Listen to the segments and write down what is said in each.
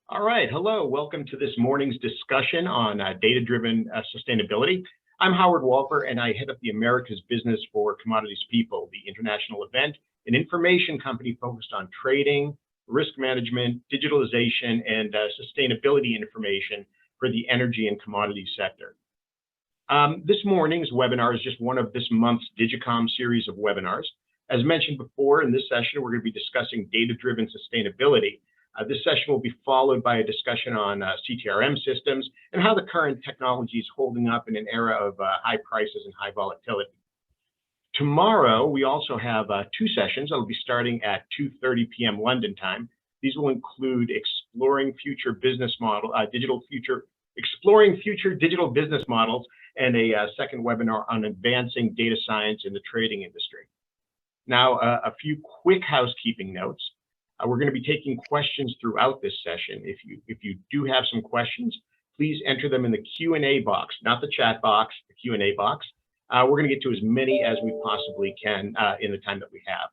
All right, hello. Welcome to this morning's discussion on data-driven sustainability. I'm Howard Walper, and I head up the Americas Business for Commodities People, the international event, an information company focused on trading, risk management, digitalization, and sustainability information for the energy and commodities sector. This morning's webinar is just one of this month's Digicom series of webinars. As mentioned before, in this session, we're going to be discussing data-driven sustainability. This session will be followed by a discussion on CTRM systems and how the current technology is holding up in an era of high prices and high volatility. Tomorrow, we also have two sessions that will be starting at 2:30 p.m. London time. These will include exploring future business model, exploring future digital business models, and a second webinar on advancing data science in the trading industry. Now, a few quick housekeeping notes. We're going to be taking questions throughout this session. If you do have some questions, please enter them in the Q&A box, not the chat box, the Q&A box. We're going to get to as many as we possibly can in the time that we have.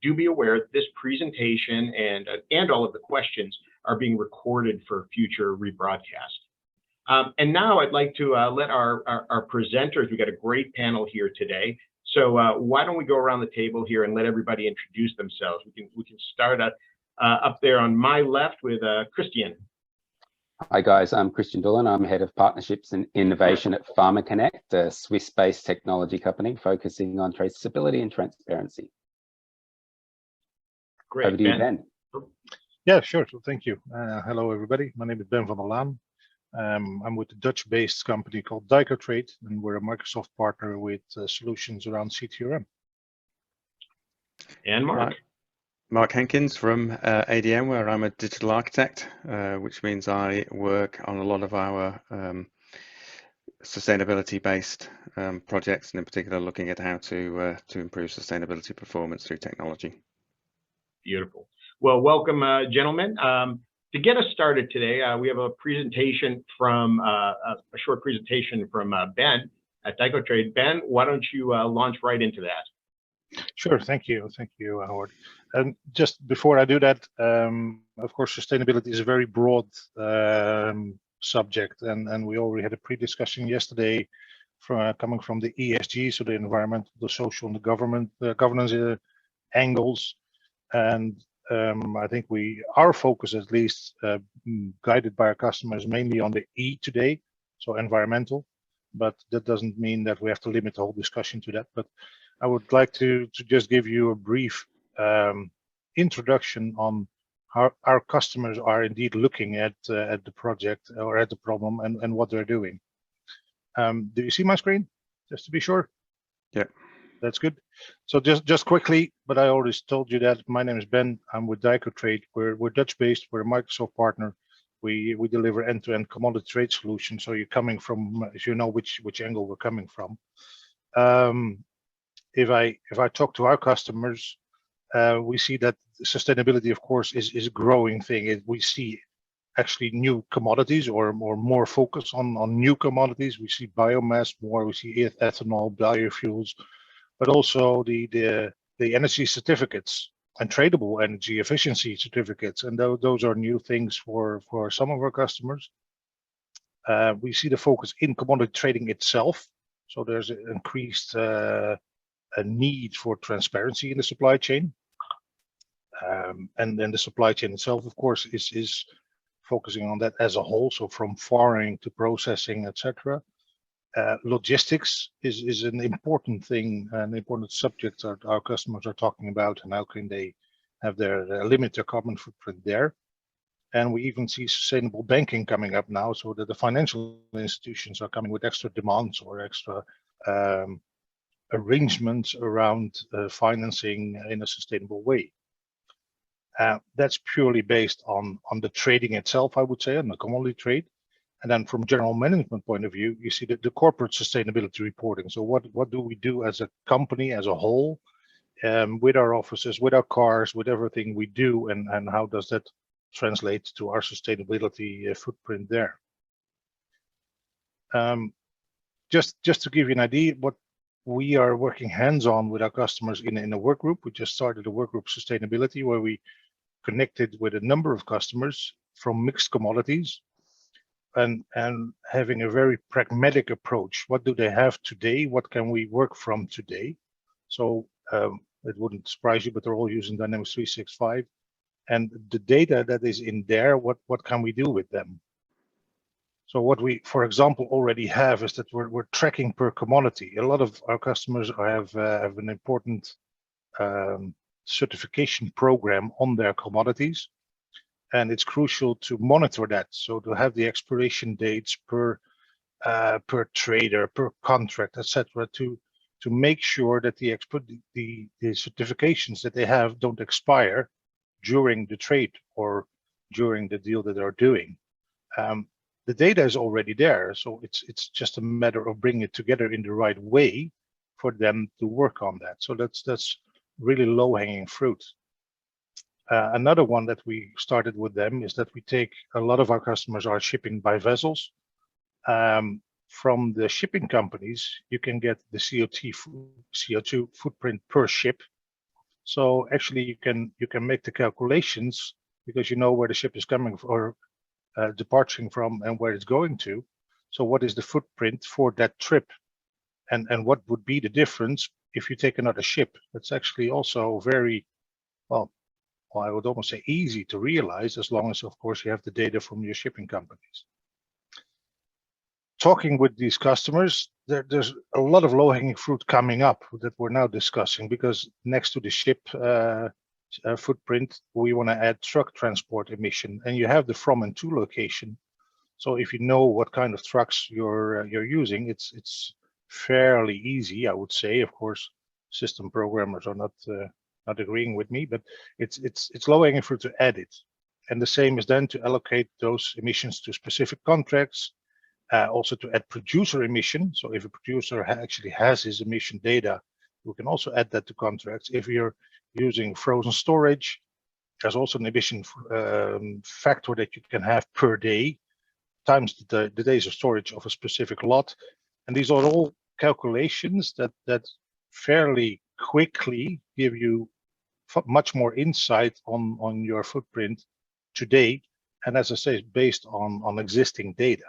Do be aware that this presentation and all of the questions are being recorded for future rebroadcast. And now I'd like to let our presenters, we've got a great panel here today. So why don't we go around the table here and let everybody introduce themselves. We can start up there on my left with Christian. Hi guys, I'm Christian Doolan. I'm Head of Partnerships and Innovation at PharmaConnect, a Swiss-based technology company focusing on traceability and transparency. Great. Over to you, Ben. Yeah, sure. So thank you. Hello, everybody. My name is Ben van der Laan. I'm with a Dutch-based company called Dicotrade, and we're a Microsoft partner with solutions around CTRM. And Mark. Mark Hankins from ADM, where I'm a digital architect, which means I work on a lot of our sustainability-based projects, and in particular looking at how to improve sustainability performance through technology. Beautiful. Well, welcome, gentlemen. To get us started today, we have a presentation from a short presentation from Ben at Dicotrade. Ben, why don't you launch right into that? Sure. Thank you, Howard. And just before I do that, of course, sustainability is a very broad subject, and we already had a pre-discussion yesterday coming from the ESG, so the environmental, the social, and the governance angles, and I think our focus, at least guided by our customers, mainly on the E today, so environmental, but that doesn't mean that we have to limit the whole discussion to that. But I would like to just give you a brief introduction on how our customers are indeed looking at the project or at the problem and what they're doing. Do you see my screen, just to be sure? Yeah. That's good. So just quickly, but I already told you that my name is Ben. I'm with Dicotrade. We're Dutch-based. We're a Microsoft partner. We deliver end-to-end commodity trade solutions. So you're coming from, as you know, which angle we're coming from. If I talk to our customers, we see that sustainability, of course, is a growing thing. We see actually new commodities or more focus on new commodities. We see biomass more. We see ethanol, biofuels, but also the energy certificates and tradable energy efficiency certificates, and those are new things for some of our customers. We see the focus in commodity trading itself, so there's an increased a need for transparency in the supply chain, and then the supply chain itself, of course, is focusing on that as a whole, so from farming to processing, etc. Logistics is an important thing, an important subject that our customers are talking about, and how can they have limit their carbon footprint there. And we even see sustainable banking coming up now, so that the financial institutions are coming with extra demands or extra arrangements around financing in a sustainable way. That's purely based on the trading itself, I would say, on the commodity trade. And then from general management point of view, you see the corporate sustainability reporting. So what do we do as a company, as a whole, with our offices, with our cars, with everything we do, and how does that translate to our sustainability footprint there? Just to give you an idea, what we are working hands-on with our customers in a work group. We just started a work group sustainability where we connected with a number of customers from mixed commodities and having a very pragmatic approach. What do they have today? What can we work from today? So it wouldn't surprise you, but they're all using Dynamics 365. And the data that is in there, what can we do with them? So what we, for example, already have is that we're tracking per commodity. A lot of our customers have an important certification program on their commodities, and it's crucial to monitor that. So to have the expiration dates per trader, per contract, etc., to make sure that the certifications that they have don't expire during the trade or during the deal that they're doing. The data is already there, so it's just a matter of bringing it together in the right way for them to work on that. So that's really low-hanging fruit. Another one that we started with them is that we take a lot of our customers are shipping by vessels. From the shipping companies, you can get the CO2 footprint per ship. So actually, you can make the calculations because you know where the ship is coming or departing from and where it's going to. So what is the footprint for that trip, and what would be the difference if you take another ship? That's actually also very well, I would almost say easy to realize, as long as, of course, you have the data from your shipping companies. Talking with these customers, there's a lot of low-hanging fruit coming up that we're now discussing, because next to the ship footprint, we want to add truck transport emission, and you have the from and to location. So if you know what kind of trucks you're using, it's fairly easy, I would say. Of course, system programmers are not agreeing with me, but it's low-hanging fruit to add it. And the same is then to allocate those emissions to specific contracts, also to add producer emission. So if a producer actually has his emission data, we can also add that to contracts. If you're using frozen storage, there's also an emission factor that you can have per day times the days of storage of a specific lot. And these are all calculations that fairly quickly give you much more insight on your footprint today. And as I say, based on existing data.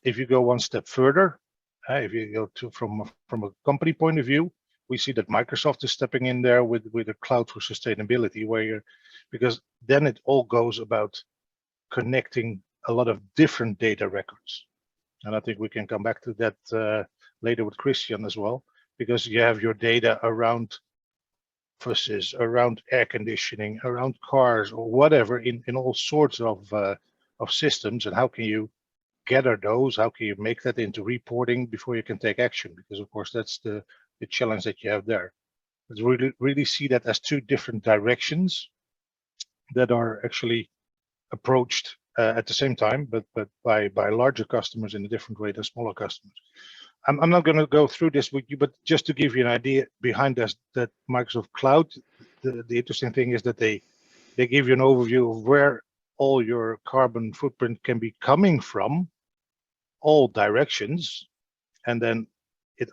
If you go one step further, if you go from a company point of view, we see that Microsoft is stepping in there with a cloud for sustainability, because then it all goes about connecting a lot of different data records. And I think we can come back to that later with Christian as well, because you have your data around offices, around air conditioning, around cars, or whatever, in all sorts of systems. And how can you gather those? How can you make that into reporting before you can take action? Because of course that's the challenge that you have there. But really see that as two different directions that are actually approached at the same time, but by larger customers in a different way than smaller customers. I'm not going to go through this with you, but just to give you an idea behind that Microsoft Cloud, the interesting thing is that they give you an overview of where all your carbon footprint can be coming from, all directions, and then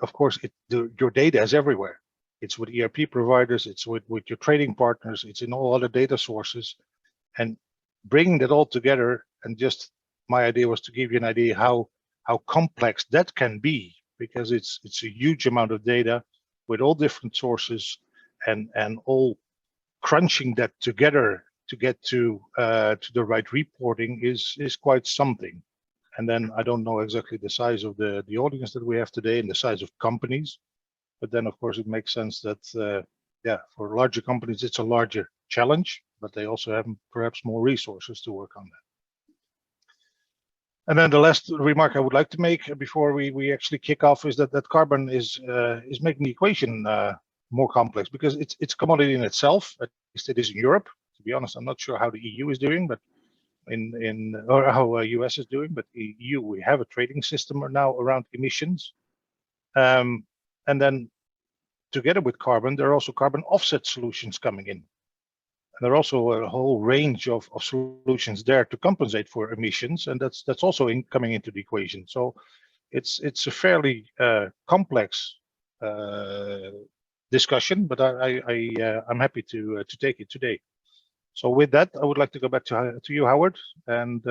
of course your data is everywhere. It's with ERP providers, it's with your trading partners, it's in all other data sources, and bringing that all together. And just my idea was to give you an idea how complex that can be, because it's a huge amount of data with all different sources, and all crunching that together to get to the right reporting is quite something. And then I don't know exactly the size of the audience that we have today and the size of companies, but then of course it makes sense that for larger companies it's a larger challenge, but they also have perhaps more resources to work on that. And then the last remark I would like to make before we actually kick off is that carbon is making the equation more complex, because it's a commodity in itself. At least it is in Europe. To be honest, I'm not sure how the EU is doing, but or how US is doing, but EU, we have a trading system now around emissions. And then together with carbon, there are also carbon offset solutions coming in. And there are also a whole range of solutions there to compensate for emissions, and that's also coming into the equation. So it's a fairly complex discussion, but I'm happy to take it today. So with that, I would like to go back to you, Howard, and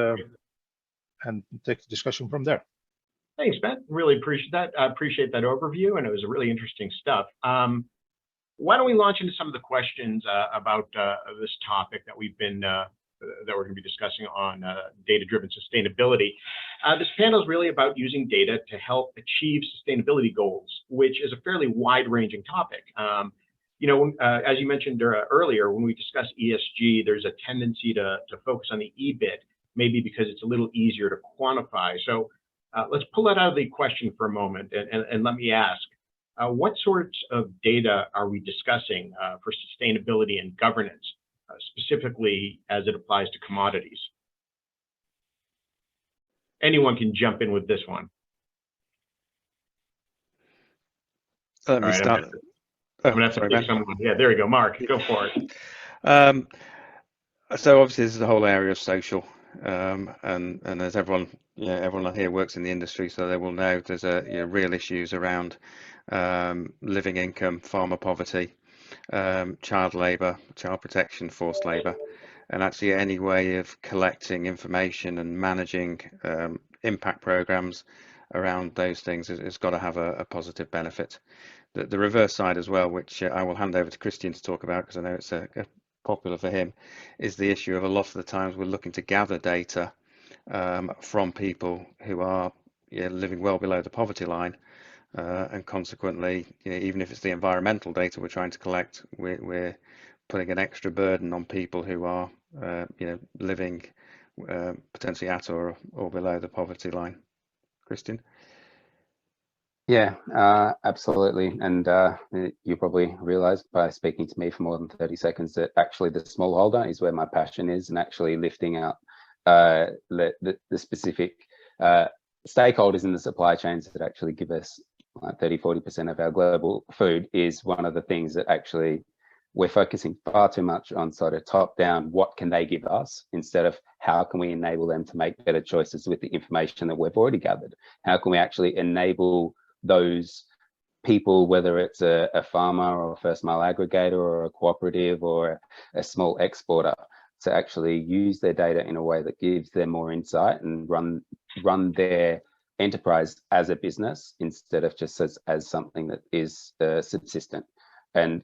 take the discussion from there. Thanks, Ben. Really appreciate that. I appreciate that overview, and it was really interesting stuff. Why don't we launch into some of the questions about this topic that we've been that we're going to be discussing on data-driven sustainability. This panel is really about using data to help achieve sustainability goals, which is a fairly wide-ranging topic. You know, as you mentioned earlier, when we discuss ESG, there's a tendency to focus on the EBIT, maybe because it's a little easier to quantify. So let's pull that out of the question for a moment and let me ask, what sorts of data are we discussing for sustainability and governance, specifically as it applies to commodities? Anyone can jump in with this one. Let me start. I'm gonna have to pick someone. Yeah, there you go, Mark. Go for it. So obviously, this is the whole area of social, and as everyone, everyone here works in the industry, so they will know there's real issues around living income, farmer poverty, child labour, child protection, forced labour, and actually any way of collecting information and managing impact programs around those things has got to have a positive benefit. The reverse side as well, which I will hand over to Christian to talk about because I know it's popular for him, is the issue of a lot of the times we're looking to gather data from people who are living well below the poverty line, and consequently, even if it's the environmental data we're trying to collect, we're putting an extra burden on people who are living potentially at or below the poverty line. Christian? Yeah, absolutely. And you probably realized by speaking to me for more than 30 seconds that actually the smallholder is where my passion is, and actually lifting out the specific stakeholders in the supply chains that actually give us 30–40% of our global food is one of the things that actually we're focusing far too much on sort of top down, what can they give us, instead of how can we enable them to make better choices with the information that we've already gathered? How can we actually enable those people, whether it's a farmer or a first mile aggregator or a cooperative or a small exporter, to actually use their data in a way that gives them more insight and run their enterprise as a business instead of just as something that is subsistent. And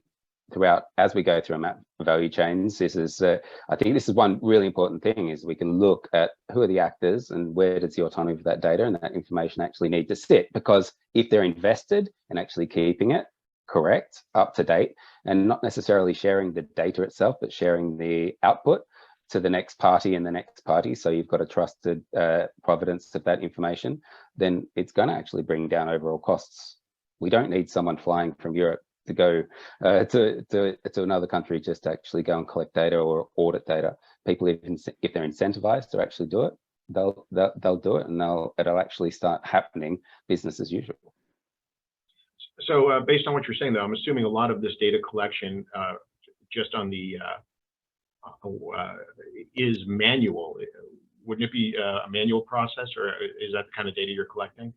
throughout, as we go through a map value chains, this is I think this is one really important thing, is we can look at who are the actors and where does the autonomy of that data and that information actually need to sit, because if they're invested in actually keeping it correct, up to date, and not necessarily sharing the data itself, but sharing the output to the next party and the next party, so you've got a trusted provenance of that information, then it's going to actually bring down overall costs. We don't need someone flying from Europe to go to another country just to actually go and collect data or audit data. People, if they're incentivized to actually do it, they'll do it, and it'll actually start happening business as usual. So based on what you're saying, though, I'm assuming a lot of this data collection just on the is manual. Wouldn't it be a manual process, or is that the kind of data you're collecting?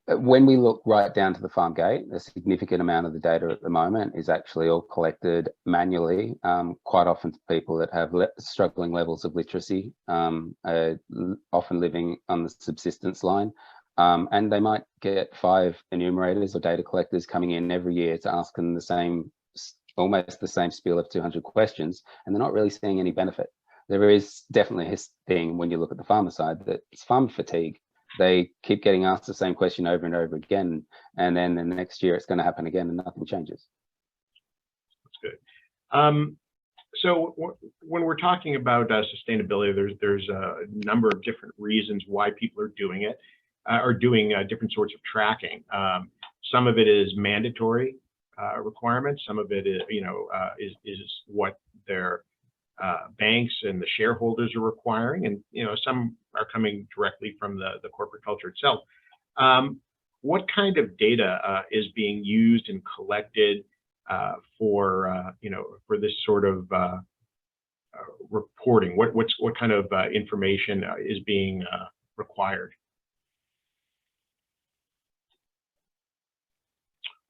When we look right down to the farm gate, a significant amount of the data at the moment is actually all collected manually, quite often to people that have struggling levels of literacy, often living on the subsistence line. And they might get 5 enumerators or data collectors coming in every year to ask them almost the same spiel of 200 questions, and they're not really seeing any benefit. There is definitely a thing when you look at the farmer side that it's farm fatigue. They keep getting asked the same question over and over again, and then the next year it's going to happen again and nothing changes. That's good. So when we're talking about sustainability, there's a number of different reasons why people are doing it, or doing different sorts of tracking. Some of it is mandatory requirements. Some of it is, is what their banks and the shareholders are requiring, and some are coming directly from the corporate culture itself. What kind of data is being used and collected for this sort of reporting? What kind of information is being required?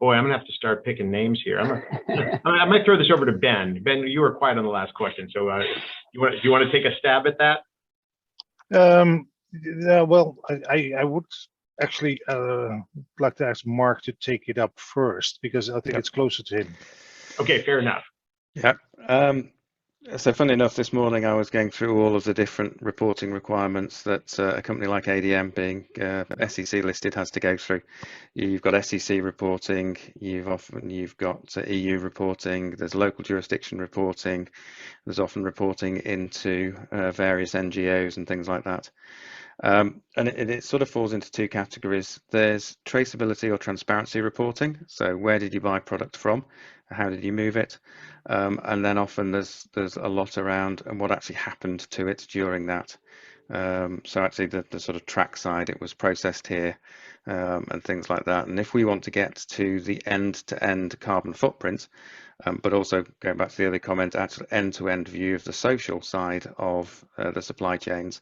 Boy, I'm gonna have to start picking names here. I might throw this over to Ben. Ben, you were quiet on the last question, so do you want to take a stab at that? Yeah, well, I would actually like to ask Mark to take it up first, because I think it's closer to him. Okay, fair enough. Yeah. So funny enough, this morning I was going through all of the different reporting requirements that a company like ADM, being SEC listed, has to go through. You've got SEC reporting, you've got EU reporting, there's local jurisdiction reporting, there's often reporting into various NGOs and things like that. And it sort of falls into two categories. There's traceability or transparency reporting. So where did you buy product from? How did you move it? And then often there's a lot around and what actually happened to it during that. So actually the sort of track side, it was processed here, and things like that. And if we want to get to the end-to-end carbon footprint, but also going back to the other comment, actual end-to-end view of the social side of the supply chains,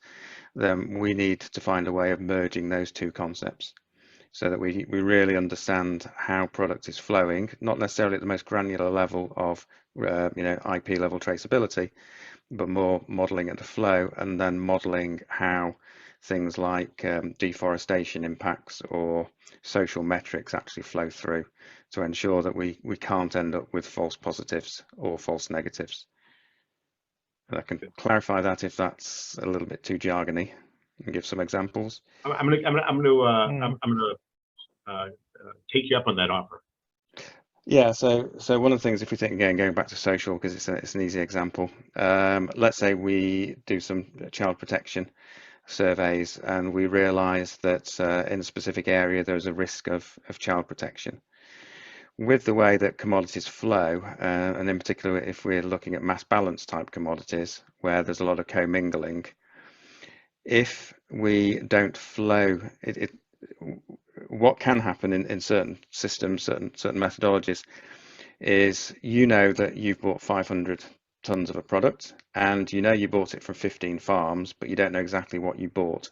then we need to find a way of merging those two concepts so that we really understand how product is flowing, not necessarily at the most granular level of IP level traceability, but more modeling at the flow, and then modeling how things like deforestation impacts or social metrics actually flow through to ensure that we can't end up with false positives or false negatives. And I can clarify that if that's a little bit too jargony and give some examples. I'm gonna take you up on that offer. Yeah, so one of the things, if we think again, going back to social, because it's an easy example, let's say we do some child protection surveys and we realize that in a specific area there's a risk of child protection. With the way that commodities flow, and in particular if we're looking at mass balance type commodities where there's a lot of commingling, if we don't flow, what can happen in certain systems, certain methodologies, is that you've bought 500 tons of a product and you bought it from 15 farms, but you don't know exactly what you bought.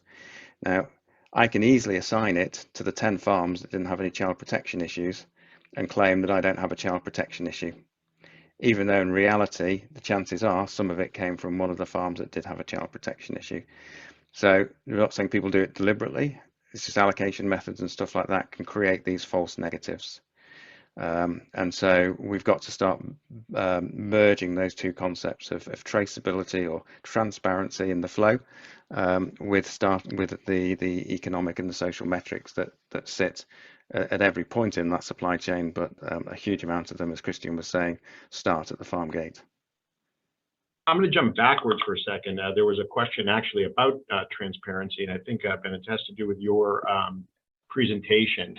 Now, I can easily assign it to the 10 farms that didn't have any child protection issues and claim that I don't have a child protection issue, even though in reality the chances are some of it came from one of the farms that did have a child protection issue. So we're not saying people do it deliberately. It's just allocation methods and stuff like that can create these false negatives. And so we've got to start merging those two concepts of traceability or transparency in the flow with the economic and the social metrics that sit at every point in that supply chain, but a huge amount of them, as Christian was saying, start at the farm gate. I'm going to jump backwards for a second. There was a question actually about transparency, and I think, Ben, it has to do with your presentation.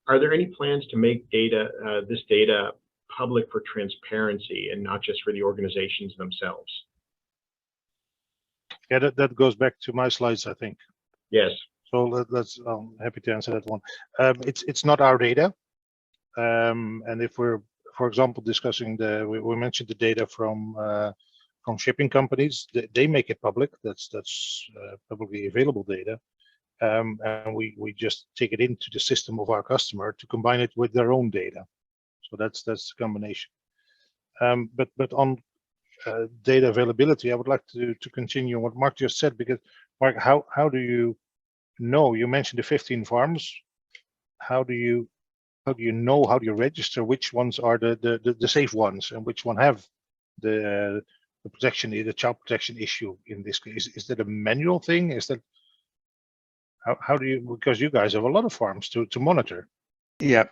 Are there any plans to make this data public for transparency and not just for the organizations themselves? Yeah, that goes back to my slides, I think. Yes. So let's. I'm happy to answer that one. It's not our data, and if we're, for example, discussing we mentioned the data from shipping companies, they make it public. That's publicly available data, and we just take it into the system of our customer to combine it with their own data. So that's the combination. But on data availability, I would like to continue what Mark just said, because Mark, how do you know? You mentioned the 15 farms. How do you know? How do you register which ones are the safe ones and which one have the protection, the child protection issue in this case? Is that a manual thing? Is that how do you, because you guys have a lot of farms to monitor? Yep.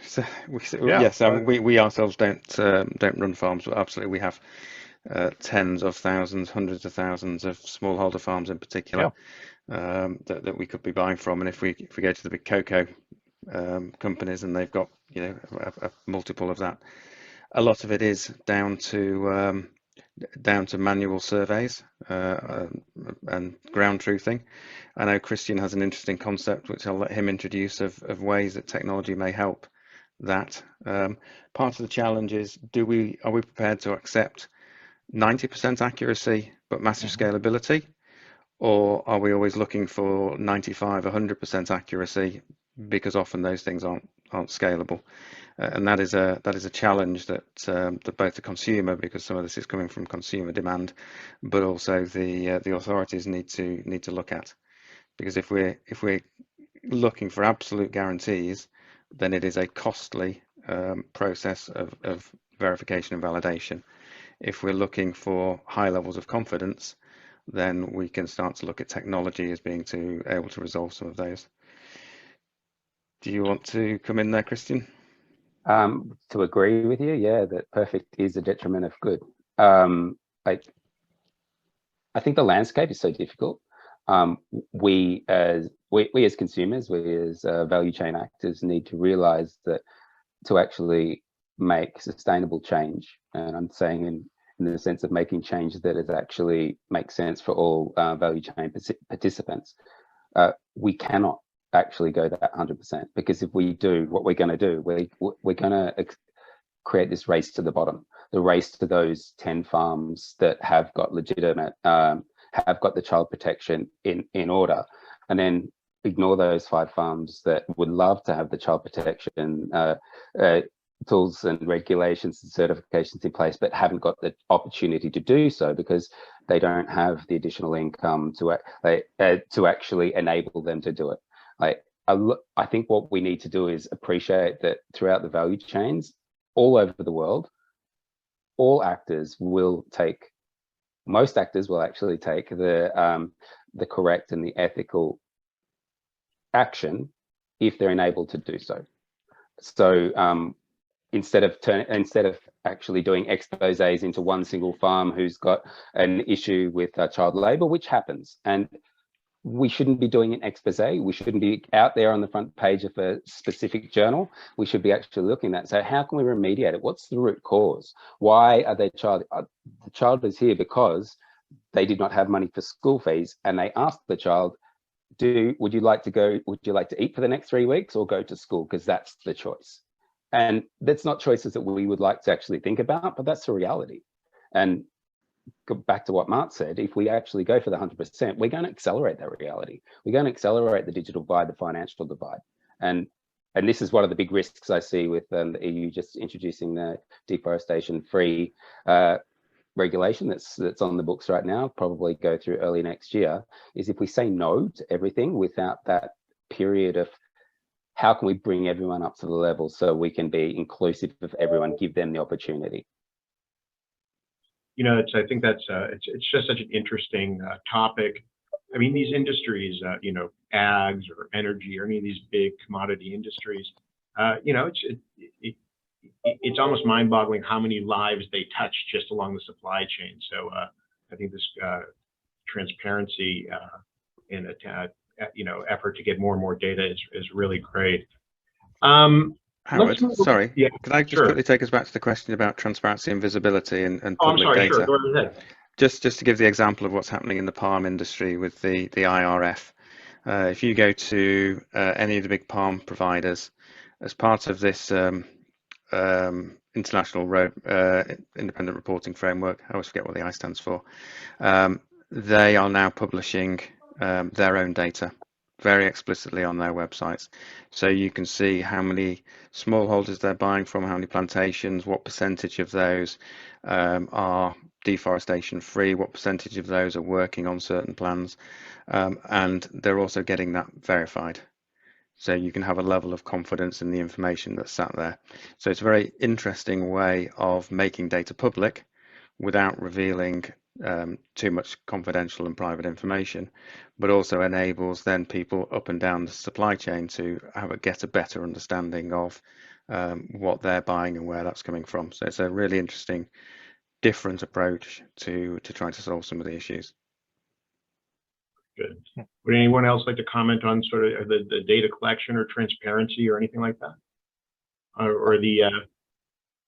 So yes, we ourselves don't run farms, but absolutely we have tens of thousands, hundreds of thousands of smallholder farms in particular, that we could be buying from. And if we go to the big cocoa companies and they've got a multiple of that, a lot of it is down to manual surveys and ground truthing. I know Christian has an interesting concept which I'll let him introduce of ways that technology may help that. Part of the challenge is, are we prepared to accept 90% accuracy but massive scalability, or are we always looking for 95, 100% accuracy, because often those things aren't aren't scalable. And that is a challenge that both the consumer, because some of this is coming from consumer demand, but also the authorities need to look at, because if we're looking for absolute guarantees, then it is a costly process of verification and validation. If we're looking for high levels of confidence, then we can start to look at technology as being able to resolve some of those. Do you want to come in there, Christian? To agree with you, yeah, that perfect is a detriment of good. I think the landscape is so difficult. We as consumers, we as value chain actors need to realize that to actually make sustainable change, and I'm saying in the sense of making change that it actually makes sense for all value chain participants, we cannot actually go that 100%, because if we do, what we're going to do, we're going to create this race to the bottom, the race to those 10 farms that have got legitimate, have got the child protection in order, and then ignore those 5 farms that would love to have the child protection tools and regulations and certifications in place, but haven't got the opportunity to do so because they don't have the additional income to actually enable them to do it. I think what we need to do is appreciate that throughout the value chains all over the world, all actors will take, most actors will actually take the correct and the ethical action if they're enabled to do so. So instead of actually doing exposés into one single farm who's got an issue with child labour, which happens, and we shouldn't be doing an expose. We shouldn't be out there on the front page of a specific journal. We should be actually looking at, so how can we remediate it? What's the root cause? Why are they the child is here because they did not have money for school fees, and they asked the child, would you like to eat for the next 3 weeks or go to school? Because that's the choice. And that's not choices that we would like to actually think about, but that's the reality. And go back to what Mark said, if we actually go for the 100%, we're going to accelerate that reality. We're going to accelerate the digital divide, the financial divide. And this is one of the big risks I see with the EU just introducing the deforestation-free regulation that's on the books right now, probably go through early next year, is if we say no to everything without that period of how can we bring everyone up to the level so we can be inclusive of everyone, give them the opportunity. You know, I think that's it's just such an interesting topic. I mean, these industries, you know, ags or energy or any of these big commodity industries, you know, it's almost mind-boggling how many lives they touch just along the supply chain. So I think this transparency and you know, effort to get more and more data is really great. Howard, sorry, yeah, can I just quickly take us back to the question about transparency and visibility and public data? Sure, go ahead. Just to give the example of what's happening in the palm industry with the IRF. If you go to any of the big palm providers, as part of this international independent reporting framework, I always forget what the I stands for, they are now publishing their own data very explicitly on their websites, so you can see how many smallholders they're buying from, how many plantations, what percentage of those are deforestation free, what percentage of those are working on certain plans, and they're also getting that verified, so you can have a level of confidence in the information that's sat there. So it's a very interesting way of making data public without revealing too much confidential and private information, but also enables then people up and down the supply chain to get a better understanding of what they're buying and where that's coming from. So it's a really interesting, different approach to trying to solve some of the issues. Good. Would anyone else like to comment on sort of the data collection or transparency or anything like that, or the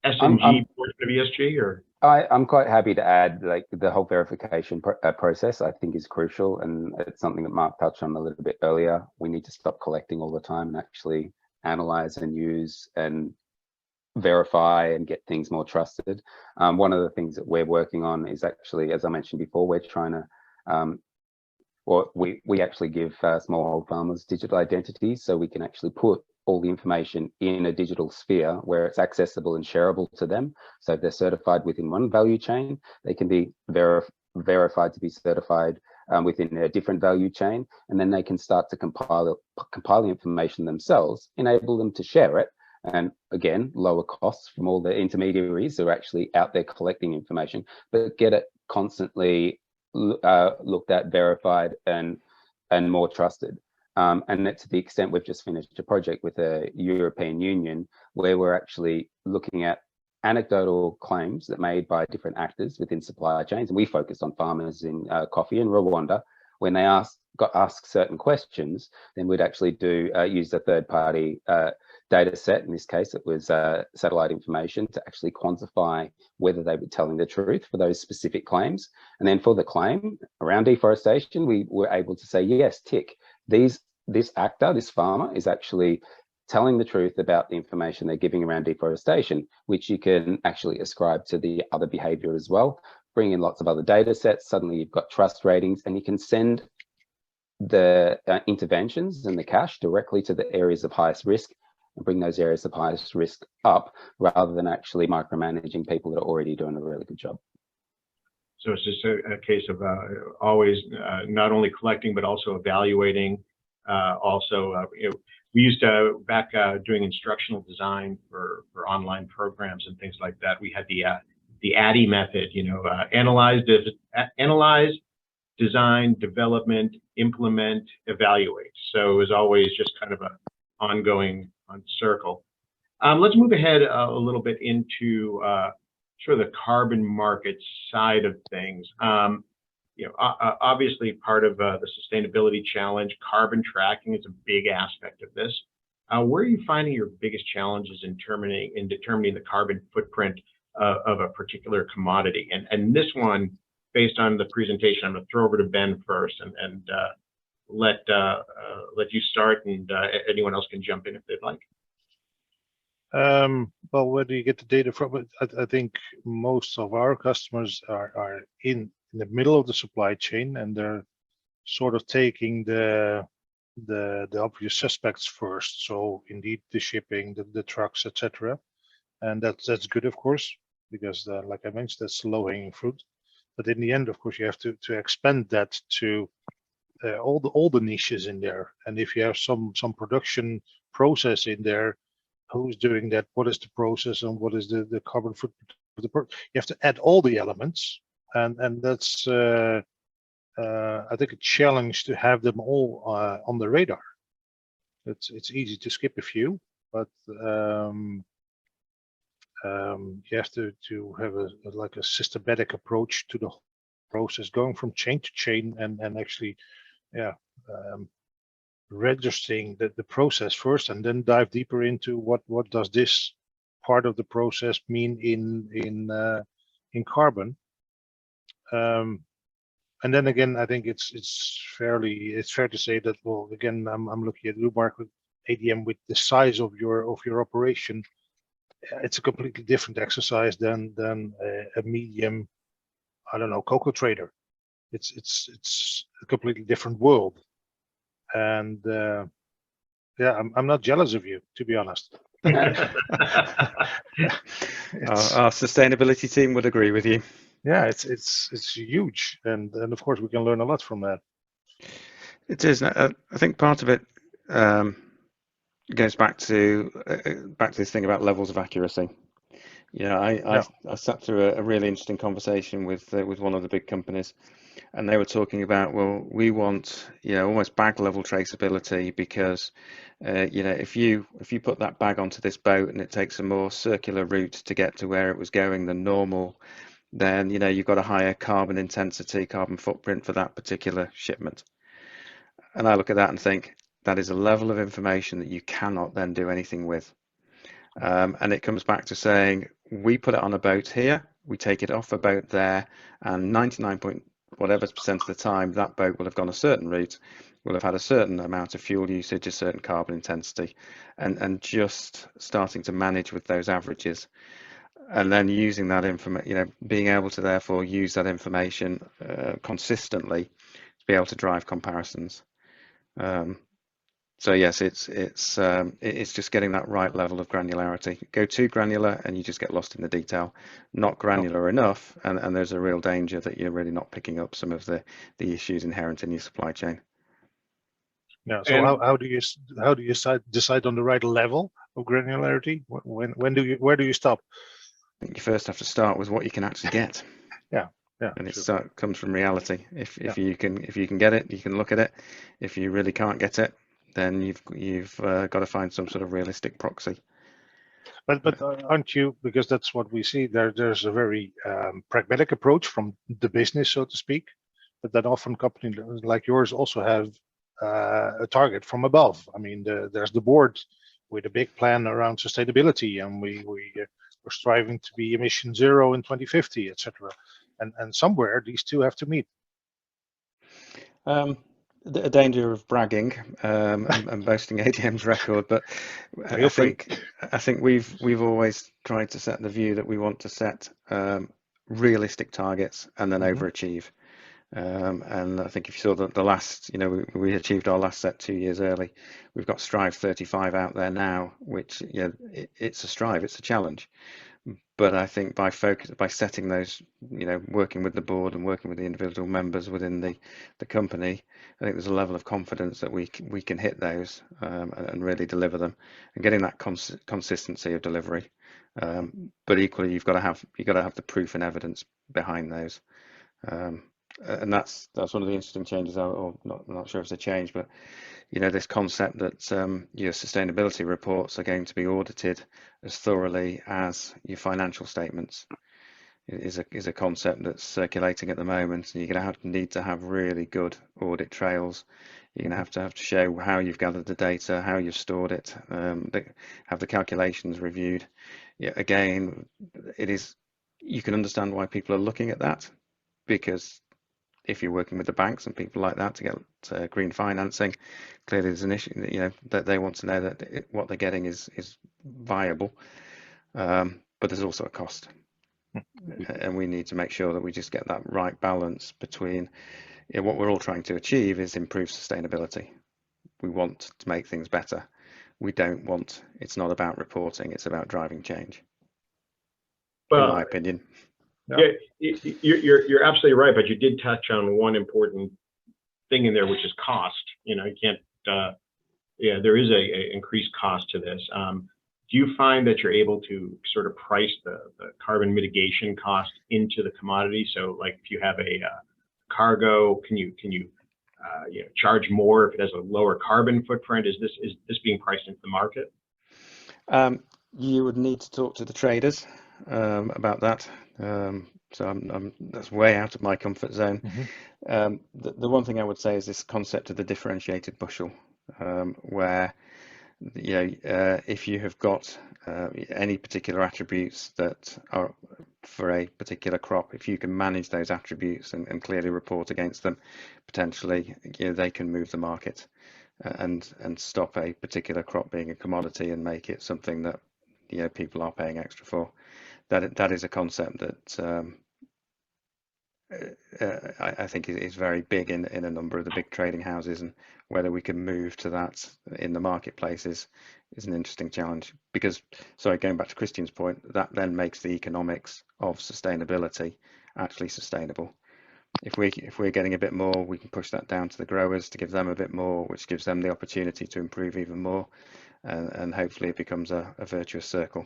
SMG portion of ESG? Or I'm quite happy to add, like, the whole verification process I think is crucial, and it's something that Mark touched on a little bit earlier. We need to stop collecting all the time and actually analyze and use and verify and get things more trusted. One of the things that we're working on is actually, as I mentioned before, we're trying to we actually give smallhold farmers digital identities, so we can actually put all the information in a digital sphere where it's accessible and shareable to them. So if they're certified within one value chain, they can be verified to be certified within a different value chain, and then they can start to compile the information themselves, enable them to share it, and again, lower costs from all the intermediaries who are actually out there collecting information, but get it constantly looked at, verified, and more trusted. And to the extent we've just finished a project with the European Union where we're actually looking at anecdotal claims that made by different actors within supply chains, and we focused on farmers in coffee in Rwanda. When they got asked certain questions, then we'd actually use a third-party data set. In this case, it was satellite information to actually quantify whether they were telling the truth for those specific claims. And then for the claim around deforestation, we were able to say, yes, tick, this actor, this farmer is actually telling the truth about the information they're giving around deforestation, which you can actually ascribe to the other behavior as well. Bring in lots of other data sets, suddenly you've got trust ratings, and you can send the interventions and the cash directly to the areas of highest risk and bring those areas of highest risk up rather than actually micromanaging people that are already doing a really good job. So it's just a case of always not only collecting, but also evaluating. We used to, back doing instructional design for online programs and things like that, we had the ADDIE method, analyze, design, development, implement, evaluate. So it was always just kind of an ongoing circle. Let's move ahead a little bit into sort of the carbon market side of things. Obviously part of the sustainability challenge, carbon tracking is a big aspect of this. Where are you finding your biggest challenges in determining the carbon footprint of a particular commodity? And this one, based on the presentation, I'm going to throw over to Ben first and let you start, and anyone else can jump in if they'd like. Well, where do you get the data from? I think most of our customers are in the middle of the supply chain, and they're sort of taking the obvious suspects first. So indeed, the shipping, the trucks, etc. And that's good, of course, because like I mentioned, that's low-hanging fruit. But in the end, of course, you have to expand that to all the niches in there. And if you have some production process in there, who's doing that? What is the process, and what is the carbon footprint of the product? You have to add all the elements, and that's I think a challenge to have them all on the radar. It's easy to skip a few, but you have to have a systematic approach to the whole process, going from chain to chain, and actually, registering the process first, and then dive deeper into what does this part of the process mean in carbon. And then again, I think it's fair to say that, well, again, I'm looking at Lumark with ADM, with the size of your operation. It's a completely different exercise than a medium, I don't know, cocoa trader. It's a completely different world. And I'm not jealous of you, to be honest. Our sustainability team would agree with you. Yeah, it's huge, and of course we can learn a lot from that. It is. I think part of it goes back to this thing about levels of accuracy. I sat through a really interesting conversation with one of the big companies, and they were talking about, well, we want almost bag level traceability, because if you put that bag onto this boat and it takes a more circular route to get to where it was going than normal, then you've got a higher carbon intensity, carbon footprint for that particular shipment. And I look at that and think that is a level of information that you cannot then do anything with. And it comes back to saying, we put it on a boat here, we take it off a boat there, and 99% of the time that boat will have gone a certain route, will have had a certain amount of fuel usage, a certain carbon intensity, and just starting to manage with those averages, and then using that information, being able to therefore use that information consistently to be able to drive comparisons. So yes, it's just getting that right level of granularity. Go too granular and you just get lost in the detail. Not granular enough, and there's a real danger that you're really not picking up some of the issues inherent in your supply chain. Yeah. So And how do you decide on the right level of granularity? Where do you stop? I think you first have to start with what you can actually get. Yeah. Yeah. And Sure. it comes from reality. If Yeah. you can get it, you can look at it. If you really can't get it, then you've got to find some sort of realistic proxy. But aren't you, because that's what we see, there's a very pragmatic approach from the business, so to speak, but then often companies like yours also have a target from above. I mean, there's the board with a big plan around sustainability, and we're striving to be emission zero in 2050, etc. And somewhere these two have to meet. A danger of bragging and boasting ADM's record, but Feel free. I think we've always tried to set the view that we want to set realistic targets and then overachieve. And I think if you saw the last, we achieved our last set 2 years early. We've got Strive 35 out there now, which it's a strive, it's a challenge. But I think by setting those, working with the board and working with the individual members within the company, I think there's a level of confidence that we can hit those and really deliver them, and getting that consistency of delivery. But equally, you've got to have the proof and evidence behind those. And that's one of the interesting changes, or I'm not sure if it's a change, but this concept that your sustainability reports are going to be audited as thoroughly as your financial statements is a concept that's circulating at the moment, and you're going to need to have really good audit trails. You're going to have to show how you've gathered the data, how you've stored it, have the calculations reviewed. Yeah, again, you can understand why people are looking at that, because if you're working with the banks and people like that to get green financing, clearly there's an issue, that they want to know that what they're getting is viable, but there's also a cost. And we need to make sure that we just get that right balance between what we're all trying to achieve is improve sustainability. We want to make things better. It's not about reporting, it's about driving change, in my opinion. Yeah, you're absolutely right, but you did touch on one important thing in there, which is cost. You can't. There is a increased cost to this. Do you find that you're able to sort of price the carbon mitigation cost into the commodity? So, like, if you have a cargo, can you charge more if it has a lower carbon footprint? Is this being priced into the market? You would need to talk to the traders about that. So that's way out of my comfort zone. The one thing I would say is this concept of the differentiated bushel, where if you have got any particular attributes that are for a particular crop, if you can manage those attributes and clearly report against them, potentially they can move the market and stop a particular crop being a commodity and make it something that people are paying extra for. That is a concept that I think is very big in a number of the big trading houses, and whether we can move to that in the marketplace is an interesting challenge. Because, sorry, going back to Christian's point, that then makes the economics of sustainability actually sustainable. If we're getting a bit more, we can push that down to the growers to give them a bit more, which gives them the opportunity to improve even more, and hopefully it becomes a virtuous circle.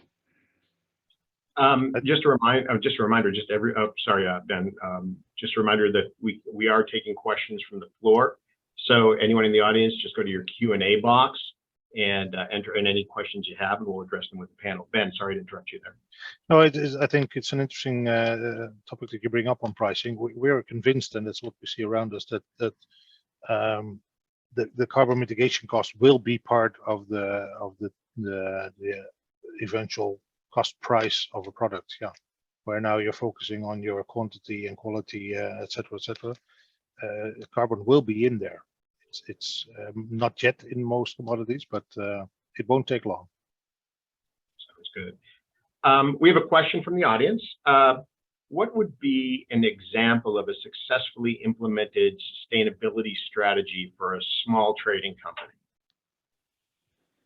Just a reminder, Ben, just a reminder that we are taking questions from the floor. So anyone in the audience, just go to your Q&A box and enter in any questions you have, and we'll address them with the panel. Ben, sorry to interrupt you there. No, it is. I think it's an interesting topic that you bring up on pricing. We are convinced, and that's what we see around us, that the carbon mitigation cost will be part of the eventual cost price of a product. Yeah, where now you're focusing on your quantity and quality, etc., etc. Carbon will be in there. It's not yet in most commodities, but it won't take long. Sounds good. We have a question from the audience. What would be an example of a successfully implemented sustainability strategy for a small trading company?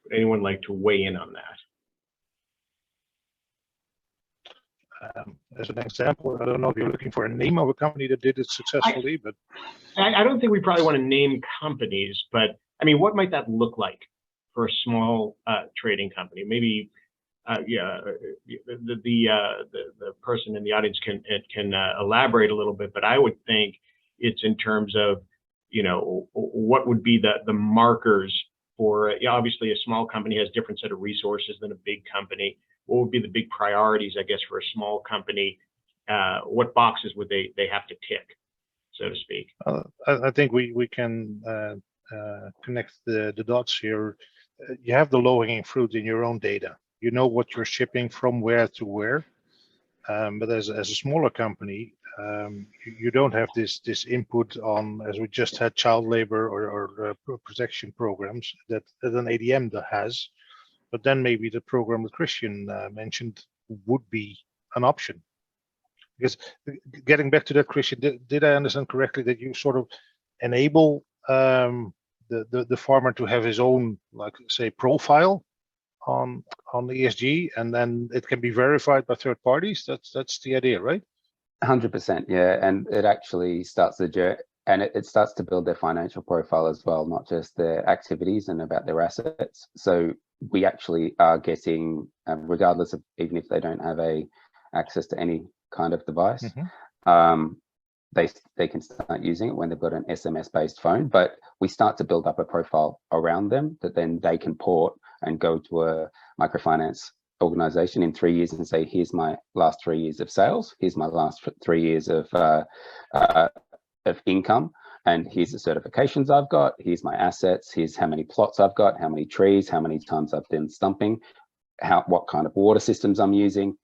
Would anyone like to weigh in on that? As an example, I don't know if you're looking for a name of a company that did it successfully, but I don't think we probably want to name companies, but I mean, what might that look like for a small trading company? Maybe, the person in the audience can elaborate a little bit, but I would think it's in terms of, you know, what would be the markers for, obviously a small company has different set of resources than a big company. What would be the big priorities, I guess, for a small company? What boxes would they have to tick, so to speak? I think we can connect the dots here. You have the low-hanging fruit in your own data. You know what you're shipping from where to where. But as a smaller company, you don't have this input on, as we just had, child labor or protection programs that an ADM has. But then maybe the program that Christian mentioned would be an option. Because getting back to that, Christian, did I understand correctly that you sort of enable the farmer to have his own, like, say, profile on the ESG, and then it can be verified by third parties? That's the idea, right? 100%, yeah, and it actually starts the journey, and it starts to build their financial profile as well, not just their activities and about their assets. So we actually are getting, regardless of, even if they don't have access to any kind of device, they can start using it when they've got an SMS-based phone. But we start to build up a profile around them that then they can port and go to a microfinance organization in 3 years and say, here's my last 3 years of sales, here's my last 3 years of income, and here's the certifications I've got, here's my assets, here's how many plots I've got, how many trees, how many times I've done stumping, what kind of water systems I'm using.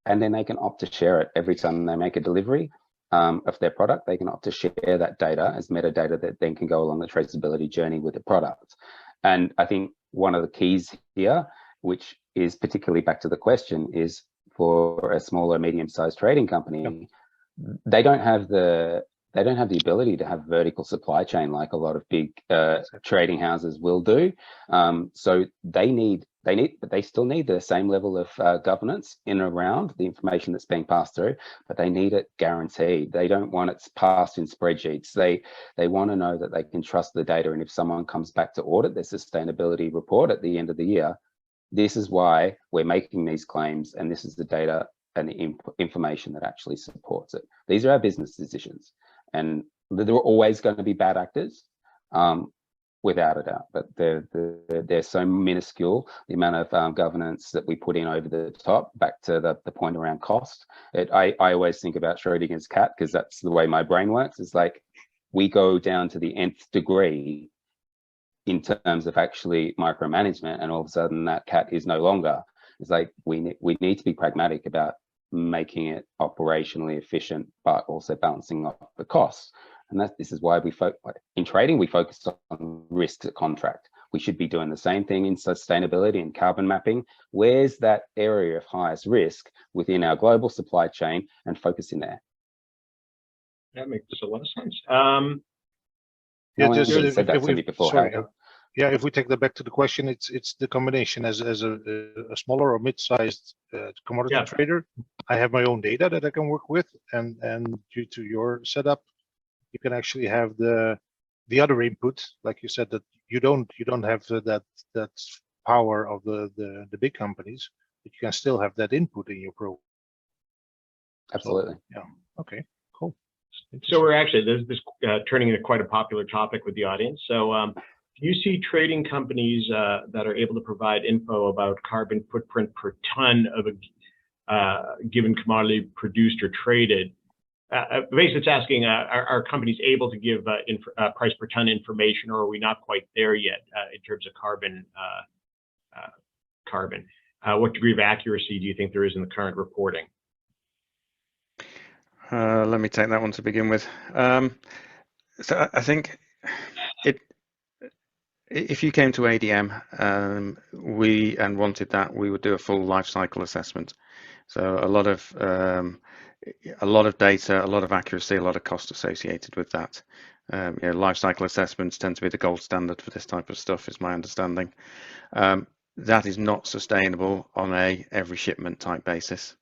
And then they can opt to share it every time they make a delivery of their product. They can opt to share that data as metadata that then can go along the traceability journey with the product. And I think one of the keys here, which is particularly back to the question, is for a small or medium-sized trading company, they don't have the ability to have vertical supply chain like a lot of big trading houses will do. So they still need the same level of governance in and around the information that's being passed through, but they need it guaranteed. They don't want it passed in spreadsheets. They want to know that they can trust the data. And if someone comes back to audit their sustainability report at the end of the year, this is why we're making these claims, and this is the data and the information that actually supports it. These are our business decisions, and there are always going to be bad actors, without a doubt, but they're so minuscule, the amount of governance that we put in over the top. Back to the point around cost, I always think about Schrodinger's cat, because that's the way my brain works. It's like we go down to the nth degree in terms of actually micromanagement, and all of a sudden that cat is no longer. It's like we need to be pragmatic about making it operationally efficient, but also balancing off the costs. And this is why in trading, we focus on risk at contract. We should be doing the same thing in sustainability and carbon mapping. Where's that area of highest risk within our global supply chain, and focus in there? That makes a lot of sense. If we take that back to the question, it's the combination. As a smaller or mid-sized commodity trader, I have my own data that I can work with, and due to your setup, you can actually have the other input, like you said, that you don't have that power of the big companies, but you can still have that input in your program. Absolutely. So, yeah. Okay. Cool. So we're actually this turning into quite a popular topic with the audience. So you see trading companies that are able to provide info about carbon footprint per ton of a given commodity produced or traded. Basically, it's asking, are companies able to give price per ton information, or are we not quite there yet in terms of carbon? What degree of accuracy do you think there is in the current reporting? Let me take that one to begin with. So I think if you came to ADM and wanted that, we would do a full life cycle assessment. So a lot of data, a lot of accuracy, a lot of cost associated with that. Life cycle assessments tend to be the gold standard for this type of stuff, is my understanding. That is not sustainable on a every shipment type basis.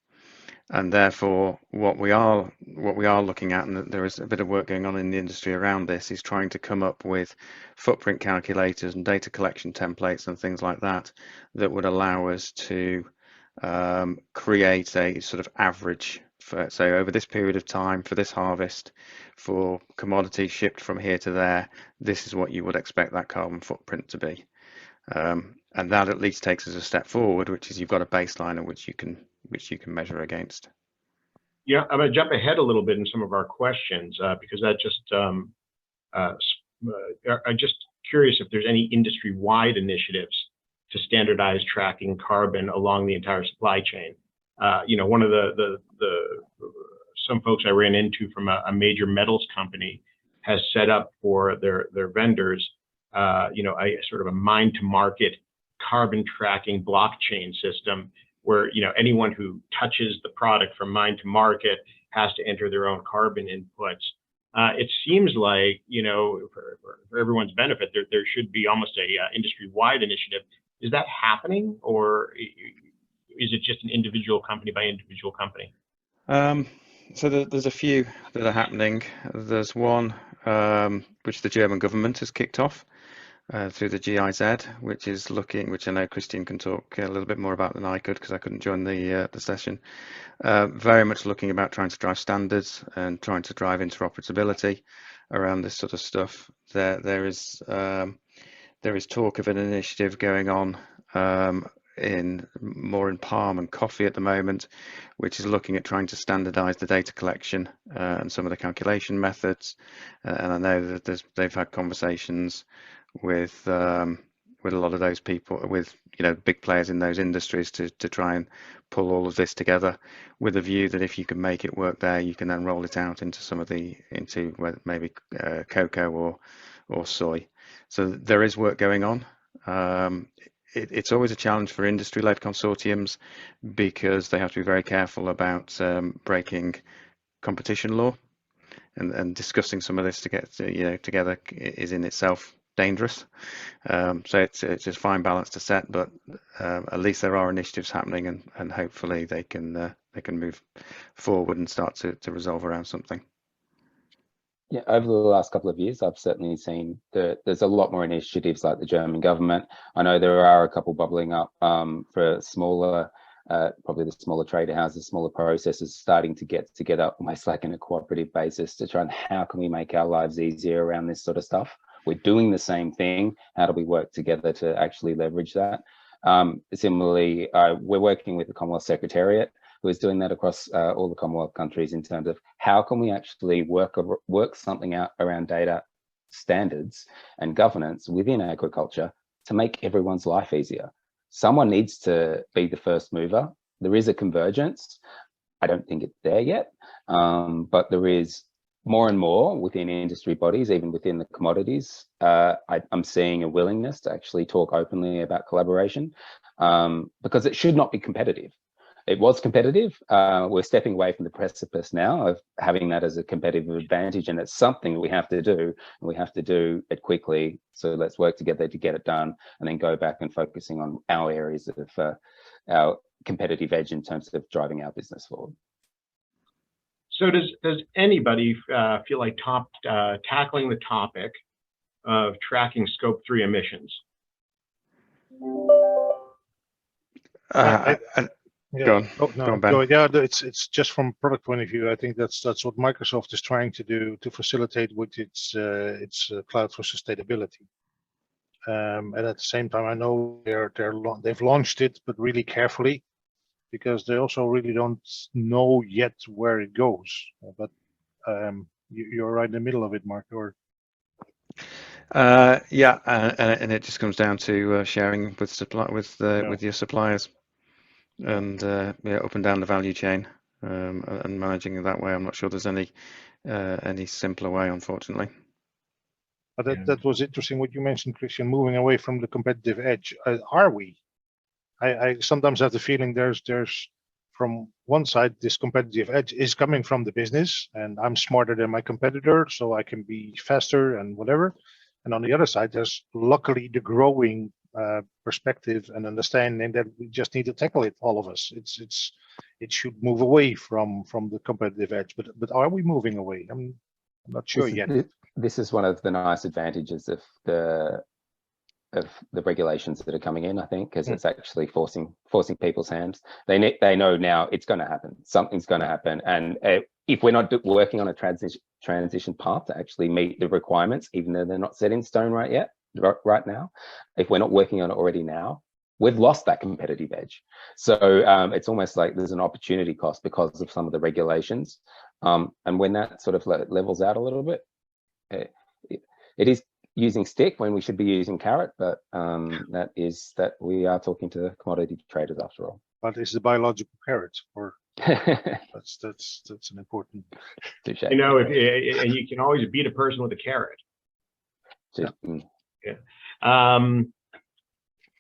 And therefore, what we are looking at, and there is a bit of work going on in the industry around this, is trying to come up with footprint calculators and data collection templates and things like that that would allow us to create a sort of average for, so over this period of time, for this harvest, for commodity shipped from here to there, this is what you would expect that carbon footprint to be. And that at least takes us a step forward, which is you've got a baseline at which you can measure against. Yeah, I'm going to jump ahead a little bit in some of our questions because that just I'm just curious if there's any industry-wide initiatives to standardize tracking carbon along the entire supply chain. One of some folks I ran into from a major metals company has set up for their vendors, a sort of a mine-to-market carbon tracking blockchain system where anyone who touches the product from mine to market has to enter their own carbon inputs. It seems like for everyone's benefit, there should be almost a industry-wide initiative. Is that happening, or is it just an individual company by individual company? So there's a few that are happening. There's one which the German government has kicked off through the GIZ, which I know Christian can talk a little bit more about than I could because I couldn't join the session. Very much looking about trying to drive standards and trying to drive interoperability around this sort of stuff. There is talk of an initiative going on in palm and coffee at the moment, which is looking at trying to standardize the data collection and some of the calculation methods. And I know that they've had conversations with a lot of those people, with big players in those industries to try and pull all of this together with a view that if you can make it work there, you can then roll it out into maybe cocoa or soy. So there is work going on. It's always a challenge for industry-led consortiums because they have to be very careful about breaking competition law, and discussing some of this to get together is in itself dangerous. So it's a fine balance to set, but at least there are initiatives happening, and hopefully they can move forward and start to resolve around something. Yeah, over the last couple of years, I've certainly seen that there's a lot more initiatives like the German government. I know there are a couple bubbling up for smaller, probably the smaller trader houses, smaller processors starting to get together almost like in a cooperative basis to try and how can we make our lives easier around this sort of stuff. We're doing the same thing. How do we work together to actually leverage that? Similarly, we're working with the Commonwealth Secretariat, who is doing that across all the Commonwealth countries in terms of how can we actually work something out around data standards and governance within agriculture to make everyone's life easier. Someone needs to be the first mover. There is a convergence. I don't think it's there yet, but there is more and more within industry bodies, even within the commodities. I'm seeing a willingness to actually talk openly about collaboration because it should not be competitive. It was competitive. We're stepping away from the precipice now of having that as a competitive advantage, and it's something that we have to do, and we have to do it quickly. So let's work together to get it done, and then go back and focusing on our areas of our competitive edge in terms of driving our business forward. So does anybody feel like tackling the topic of tracking Scope 3 emissions? Yeah. Go on. Oh, no, Go on, Ben. yeah, it's just from a product point of view. I think that's what Microsoft is trying to do to facilitate with its cloud for sustainability. And at the same time, I know they've launched it, but really carefully, because they also really don't know yet where it goes. But you're right in the middle of it, Mark. Or yeah, and it just comes down to sharing with your suppliers, and up and down the value chain, and managing it that way. I'm not sure there's any simpler way, unfortunately. But that was interesting what you mentioned, Christian, moving away from the competitive edge. Are we? I sometimes have the feeling there's from one side, this competitive edge is coming from the business, and I'm smarter than my competitor, so I can be faster and whatever. And on the other side, there's luckily the growing perspective and understanding that we just need to tackle it, all of us. It should move away from the competitive edge, but are we moving away? I'm not sure yet. This is one of the nice advantages of the regulations that are coming in, I think, because it's actually forcing people's hands. They know now it's going to happen. Something's going to happen, and if we're not working on a transition path to actually meet the requirements, even though they're not set in stone right now, if we're not working on it already now, we've lost that competitive edge. So it's almost like there's an opportunity cost because of some of the regulations, and when that sort of levels out a little bit, it is using stick when we should be using carrot, but that we are talking to commodity traders after all. But is the biological carrot, or that's an important. You know, and you can always beat a person with a carrot.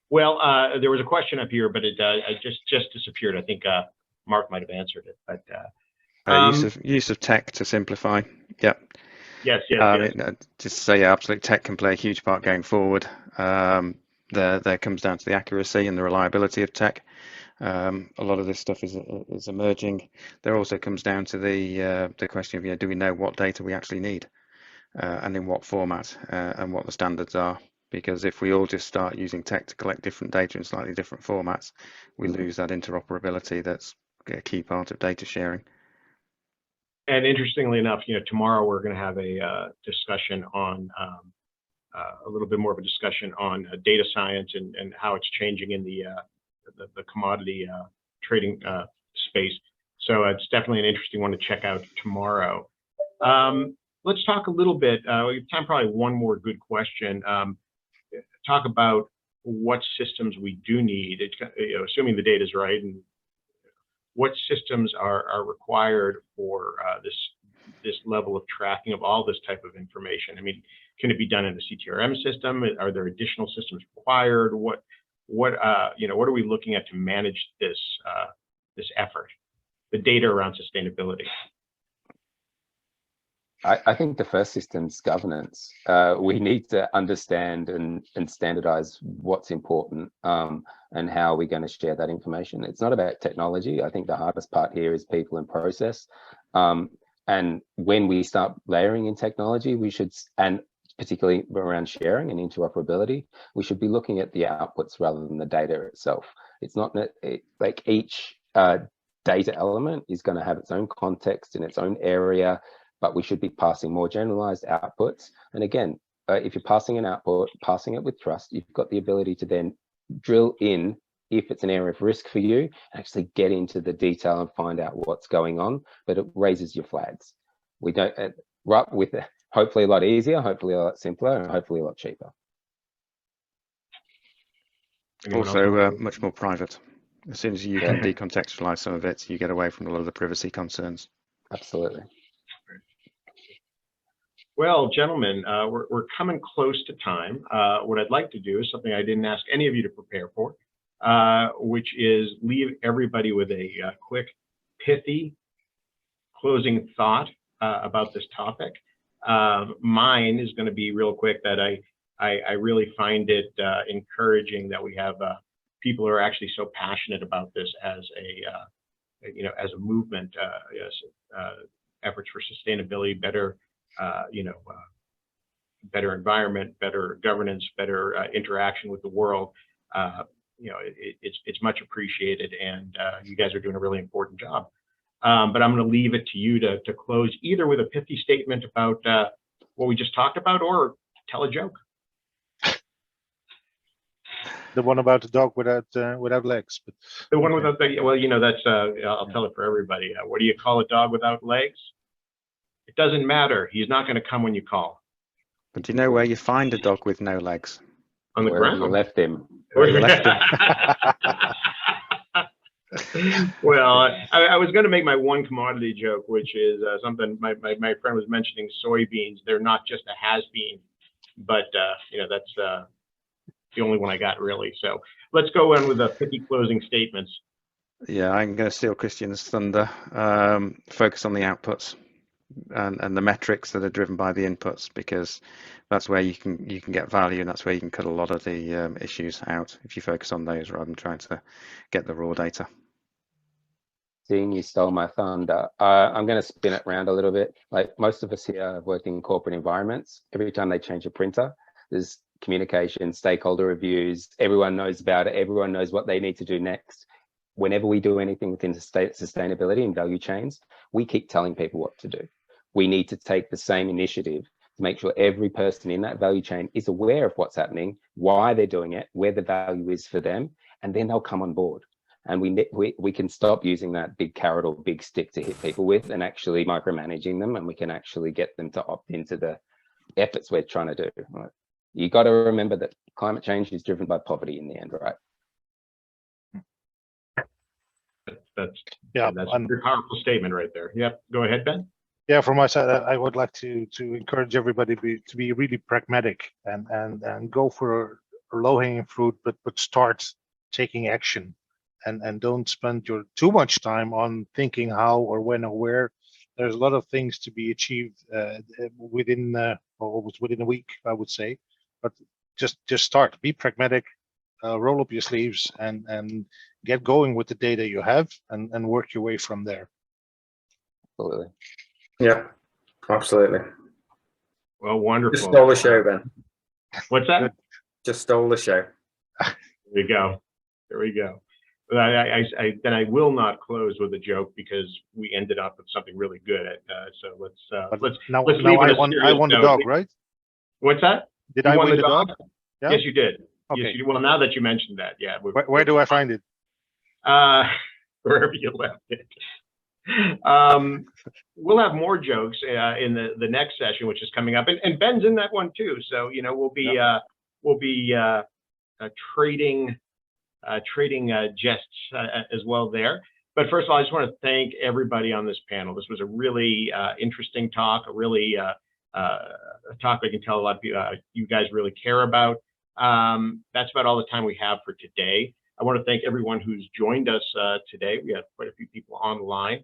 Well, there was a question up here, but it just disappeared. I think Mark might have answered it, but use of tech to simplify. Yeah. Yes. Just to say, absolute tech can play a huge part going forward. There comes down to the accuracy and the reliability of tech. A lot of this stuff is emerging. There also comes down to the question of, do we know what data we actually need, and in what format, and what the standards are? Because if we all just start using tech to collect different data in slightly different formats, we lose that interoperability that's a key part of data sharing. And interestingly enough, tomorrow we're going to have a discussion on a little bit more of a discussion on data science and how it's changing in the commodity trading space. So it's definitely an interesting one to check out tomorrow. Let's talk a little bit. We have time, probably one more good question. Talk about what systems we do need. Assuming the data is right, and what systems are required for this level of tracking of all this type of information? I mean, can it be done in a CTRM system? Are there additional systems required? What are we looking at to manage this effort, the data around sustainability? I think the first system's governance. We need to understand and standardize what's important, and how we're going to share that information. It's not about technology. I think the hardest part here is people and process. And when we start layering in technology, we should, and particularly around sharing and interoperability, we should be looking at the outputs rather than the data itself. It's not like each data element is going to have its own context in its own area, but we should be passing more generalized outputs. And again, if you're passing an output, passing it with trust, you've got the ability to then drill in if it's an area of risk for you, actually get into the detail and find out what's going on, but it raises your flags. We don't, right, with hopefully a lot easier, hopefully a lot simpler, and hopefully a lot cheaper. Also much more private. As soon as you can decontextualize some of it, you get away from a lot of the privacy concerns. Absolutely. Well, gentlemen, we're coming close to time. What I'd like to do is something I didn't ask any of you to prepare for, which is leave everybody with a quick, pithy closing thought about this topic. Mine is going to be real quick, that I really find it encouraging that we have people who are actually so passionate about this as a movement, efforts for sustainability, better better environment, better governance, better interaction with the world. It's much appreciated, and you guys are doing a really important job. But I'm going to leave it to you to close, either with a pithy statement about what we just talked about, or tell a joke. The one about the dog without legs. But the one without the, well, that's I'll tell it for everybody. What do you call a dog without legs? It doesn't matter. He's not going to come when you call. But do you know where you find a dog with no legs? On the ground. You left him. Where you left him. Well, I was going to make my one commodity joke, which is something my friend was mentioning, soybeans. They're not just a has-been, but that's the only one I got, really. So let's go in with the 50 closing statements. Yeah, I'm going to steal Christian's thunder. Focus on the outputs and the metrics that are driven by the inputs, because that's where you can get value, and that's where you can cut a lot of the issues out if you focus on those rather than trying to get the raw data. Seeing you stole my thunder, I'm going to spin it around a little bit. Like most of us here have worked in corporate environments. Every time they change a printer, there's communication, stakeholder reviews, everyone knows about it, everyone knows what they need to do next. Whenever we do anything within sustainability and value chains, we keep telling people what to do. We need to take the same initiative to make sure every person in that value chain is aware of what's happening, why they're doing it, where the value is for them, and then they'll come on board. And we can stop using that big carrot or big stick to hit people with, and actually micromanaging them, and we can actually get them to opt into the efforts we're trying to do. Right? You got to remember that climate change is driven by poverty in the end, right? That's Yeah, a very powerful statement right there. Yep. Go ahead, Ben. yeah. From my side, I would like to encourage everybody to be really pragmatic and go for a low-hanging fruit, but start taking action, and don't spend your too much time on thinking how or when or where. There's a lot of things to be achieved within almost within a week, I would say. But just start. Be pragmatic. Roll up your sleeves and get going with the data you have, and work your way from there. Absolutely. Yeah, absolutely. Well, wonderful. Just stole the show, Ben. What's that? Good. Just stole the show. There we go. There we go. But then I will not close with a joke, because we ended up with something really good. So let's Now leave on I a won serious the note. dog, right? What's that? Did You I won win the dog? Yeah? Yes, you did. Okay. Yes, you did. Well, now that you mentioned that, yeah. Where do I find it? Wherever you left it. We'll have more jokes in the next session, which is coming up, and Ben's in that one too. So we'll be trading jests as well there. But first of all, I just want to thank everybody on this panel. This was a really interesting talk, a really a talk I can tell a lot of you guys really care about. That's about all the time we have for today. I want to thank everyone who's joined us today. We have quite a few people online.